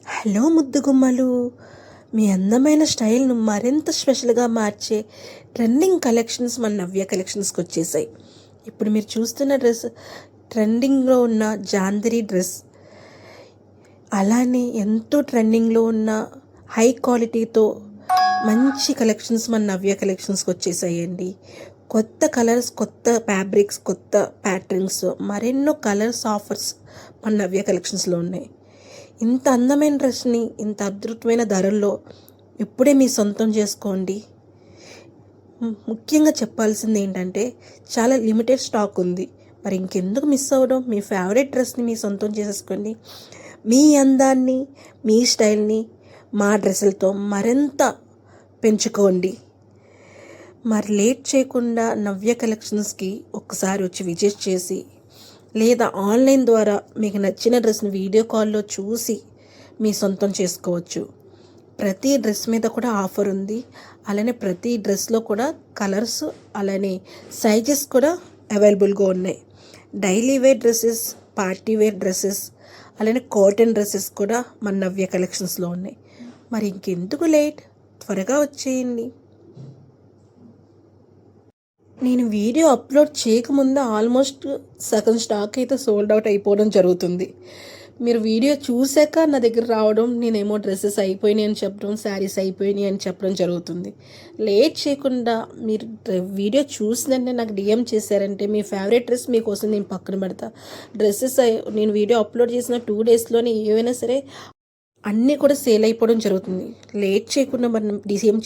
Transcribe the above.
Hello ముద్దుగుమ్మలు, మీ అందమైన స్టైల్ను మరింత స్పెషల్గా మార్చే ట్రెండింగ్ కలెక్షన్స్ మన నవ్య కలెక్షన్స్కి వచ్చేసాయి. ఇప్పుడు మీరు చూస్తున్న డ్రెస్ ట్రెండింగ్లో ఉన్న జాందరీ డ్రెస్, అలానే ఎంతో ట్రెండింగ్లో ఉన్న హై క్వాలిటీతో మంచి కలెక్షన్స్ మన నవ్య కలెక్షన్స్కి వచ్చేసాయండి. కొత్త కలర్స్, కొత్త ఫ్యాబ్రిక్స్, కొత్త ప్యాటర్న్స్, మరెన్నో కలర్స్ ఆఫర్స్ మన నవ్య కలెక్షన్స్లో ఉన్నాయి. ఇంత అందమైన డ్రెస్ని ఇంత అద్భుతమైన ధరల్లో ఇప్పుడే మీ సొంతం చేసుకోండి. ముఖ్యంగా చెప్పాల్సింది ఏంటంటే చాలా లిమిటెడ్ స్టాక్ ఉంది. మరి ఇంకెందుకు మిస్ అవ్వడం? మీ ఫేవరెట్ డ్రెస్ని మీ సొంతం చేసేసుకోండి. మీ అందాన్ని, మీ స్టైల్ని మా డ్రెస్సులతో మరింత పెంచుకోండి. మరి లేట్ చేయకుండా నవ్య కలెక్షన్స్కి ఒక్కసారి వచ్చి విజిట్ చేసి, లేదా ఆన్లైన్ ద్వారా మీకు నచ్చిన డ్రెస్ని వీడియో కాల్లో చూసి మీ సొంతం చేసుకోవచ్చు. ప్రతి డ్రెస్ మీద కూడా ఆఫర్ ఉంది. అలానే ప్రతి డ్రెస్లో కూడా కలర్స్, అలానే సైజెస్ కూడా అవైలబుల్గా ఉన్నాయి. Daily wear dresses, party wear dresses, అలానే కాటన్ డ్రెస్సెస్ కూడా మన నవ్య కలెక్షన్స్లో ఉన్నాయి. మరి ఇంకెందుకు లేట్, త్వరగా వచ్చేయండి. నేను వీడియో అప్లోడ్ చేయకముందే ఆల్మోస్ట్ సగం స్టాక్ అయితే సోల్డ్ అవుట్ అయిపోవడం జరుగుతుంది. మీరు వీడియో చూశాక నా దగ్గర రావడం, నేనేమో డ్రెస్సెస్ అయిపోయినాయి అని చెప్పడం, శారీస్ అయిపోయినాయి అని చెప్పడం జరుగుతుంది. లేట్ చేయకుండా మీరు వీడియో చూసినంటే నాకు డిఎం చేశారంటే మీ ఫేవరెట్ డ్రెస్ మీకోసం నేను పక్కన పెడతా. డ్రెస్సెస్ నేను వీడియో అప్లోడ్ చేసిన 2 డేస్లోనే ఏవైనా సరే అన్నీ కూడా సేల్ అయిపోవడం జరుగుతుంది. లేట్ చేయకుండా మనం డిఎం